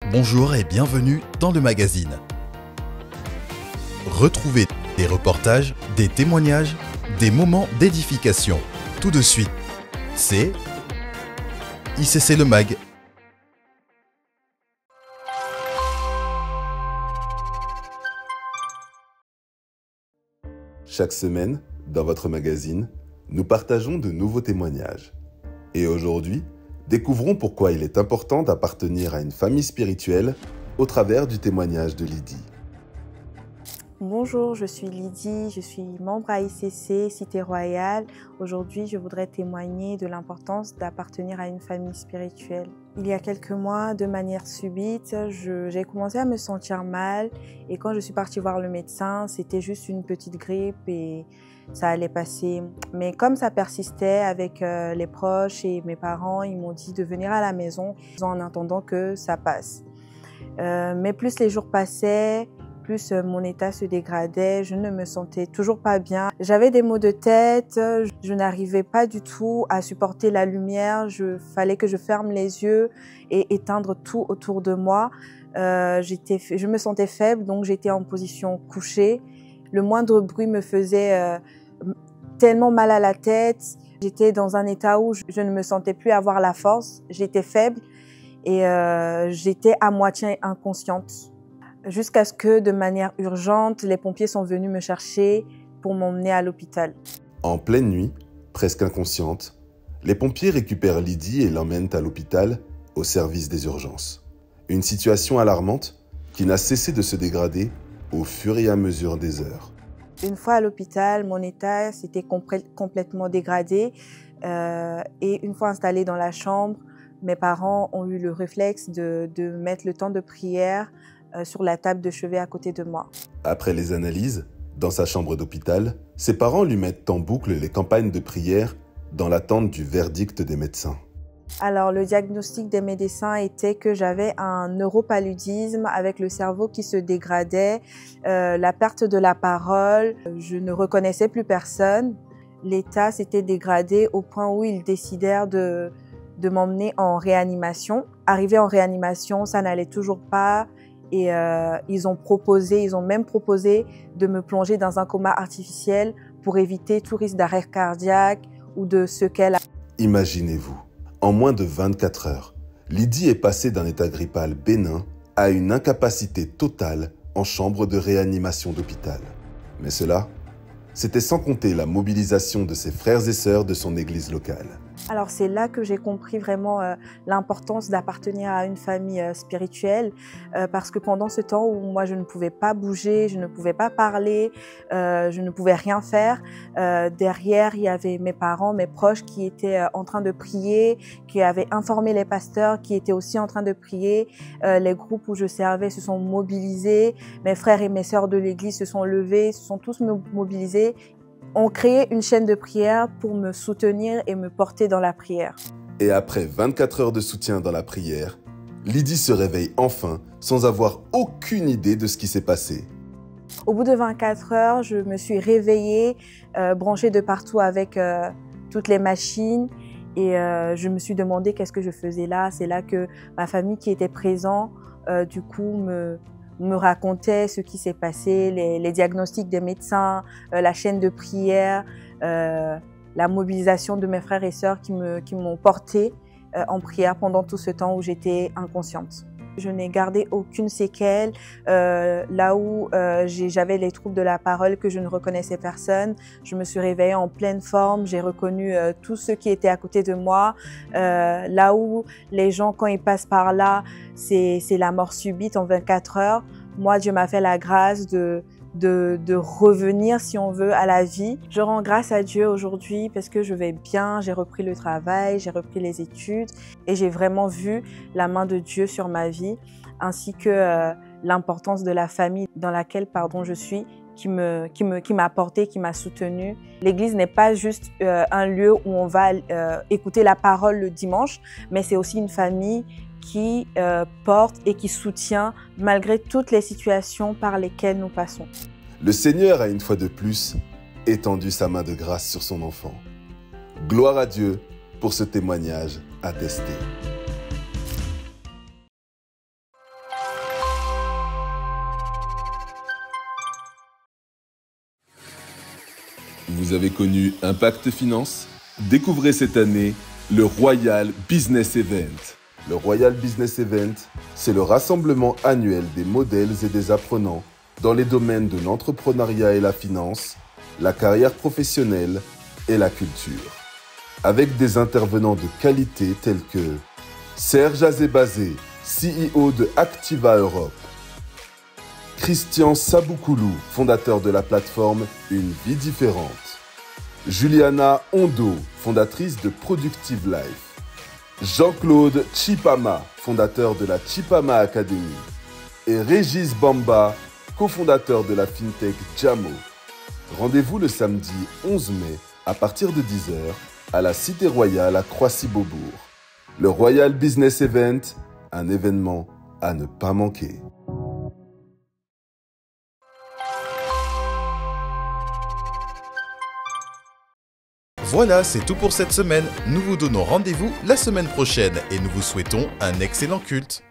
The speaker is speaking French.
Bonjour et bienvenue dans le magazine. Retrouvez des reportages, des témoignages, des moments d'édification. Tout de suite, c'est ICC Le Mag. Chaque semaine, dans votre magazine, nous partageons de nouveaux témoignages. Et aujourd'hui, découvrons pourquoi il est important d'appartenir à une famille spirituelle au travers du témoignage de Lydie. Bonjour, je suis Lydie, je suis membre à ICC, Cité Royale. Aujourd'hui, je voudrais témoigner de l'importance d'appartenir à une famille spirituelle. Il y a quelques mois, de manière subite, j'ai commencé à me sentir mal et quand je suis partie voir le médecin, c'était juste une petite grippe et ça allait passer. Mais comme ça persistait avec les proches et mes parents, ils m'ont dit de venir à la maison en attendant que ça passe. Mais plus les jours passaient, plus mon état se dégradait, je ne me sentais toujours pas bien. J'avais des maux de tête, je n'arrivais pas du tout à supporter la lumière, fallait que je ferme les yeux et éteindre tout autour de moi. Je me sentais faible, donc j'étais en position couchée. Le moindre bruit me faisait tellement mal à la tête. J'étais dans un état où je ne me sentais plus avoir la force, j'étais faible et j'étais à moitié inconsciente. Jusqu'à ce que, de manière urgente, les pompiers sont venus me chercher pour m'emmener à l'hôpital. En pleine nuit, presque inconsciente, les pompiers récupèrent Lydie et l'emmènent à l'hôpital au service des urgences. Une situation alarmante qui n'a cessé de se dégrader au fur et à mesure des heures. Une fois à l'hôpital, mon état s'était complètement dégradé et une fois installée dans la chambre, mes parents ont eu le réflexe de mettre le temps de prière sur la table de chevet à côté de moi. Après les analyses, dans sa chambre d'hôpital, ses parents lui mettent en boucle les campagnes de prière dans l'attente du verdict des médecins. Alors, le diagnostic des médecins était que j'avais un neuropaludisme avec le cerveau qui se dégradait, la perte de la parole, je ne reconnaissais plus personne. L'état s'était dégradé au point où ils décidèrent de m'emmener en réanimation. Arrivé en réanimation, ça n'allait toujours pas. Et ils ont même proposé de me plonger dans un coma artificiel pour éviter tout risque d'arrêt cardiaque ou de séquelles. Imaginez-vous, en moins de 24 heures, Lydie est passée d'un état grippal bénin à une incapacité totale en chambre de réanimation d'hôpital. Mais cela, c'était sans compter la mobilisation de ses frères et sœurs de son église locale. Alors c'est là que j'ai compris vraiment l'importance d'appartenir à une famille spirituelle parce que pendant ce temps où moi je ne pouvais pas bouger, je ne pouvais pas parler, je ne pouvais rien faire, derrière il y avait mes parents, mes proches qui étaient en train de prier, qui avaient informé les pasteurs qui étaient aussi en train de prier, les groupes où je servais se sont mobilisés, mes frères et mes sœurs de l'église se sont levés, se sont tous mobilisés. On créé une chaîne de prière pour me soutenir et me porter dans la prière. Et après 24 heures de soutien dans la prière, Lydie se réveille enfin sans avoir aucune idée de ce qui s'est passé. Au bout de 24 heures, je me suis réveillée, branchée de partout avec toutes les machines et je me suis demandé qu'est-ce que je faisais là. C'est là que ma famille qui était présente, du coup, me racontait ce qui s'est passé, les diagnostics des médecins, la chaîne de prière, la mobilisation de mes frères et sœurs qui m'ont portée en prière pendant tout ce temps où j'étais inconsciente. Je n'ai gardé aucune séquelle, là où j'avais les troubles de la parole que je ne reconnaissais personne. Je me suis réveillée en pleine forme, j'ai reconnu tous ceux qui étaient à côté de moi. Là où les gens, quand ils passent par là, c'est la mort subite en 24 heures. Moi, Dieu m'a fait la grâce de revenir, si on veut, à la vie. Je rends grâce à Dieu aujourd'hui parce que je vais bien, j'ai repris le travail, j'ai repris les études et j'ai vraiment vu la main de Dieu sur ma vie ainsi que l'importance de la famille dans laquelle je suis qui m'a portée, qui m'a soutenue. L'église n'est pas juste un lieu où on va écouter la parole le dimanche, mais c'est aussi une famille qui porte et qui soutient malgré toutes les situations par lesquelles nous passons. Le Seigneur a une fois de plus étendu sa main de grâce sur son enfant. Gloire à Dieu pour ce témoignage attesté. Vous avez connu Impact Finance? Découvrez cette année le Royal Business Event. Le Royal Business Event, c'est le rassemblement annuel des modèles et des apprenants dans les domaines de l'entrepreneuriat et la finance, la carrière professionnelle et la culture. Avec des intervenants de qualité tels que Serge Azebazé, CEO de Activa Europe, Christian Saboukoulou, fondateur de la plateforme Une vie différente, Juliana Hondo, fondatrice de Productive Life, Jean-Claude Chipama, fondateur de la Chipama Academy, et Régis Bamba, cofondateur de la FinTech Jamo. Rendez-vous le samedi 11 mai à partir de 10h à la Cité Royale à Croissy-Beaubourg. Le Royal Business Event, un événement à ne pas manquer. Voilà, c'est tout pour cette semaine. Nous vous donnons rendez-vous la semaine prochaine et nous vous souhaitons un excellent culte.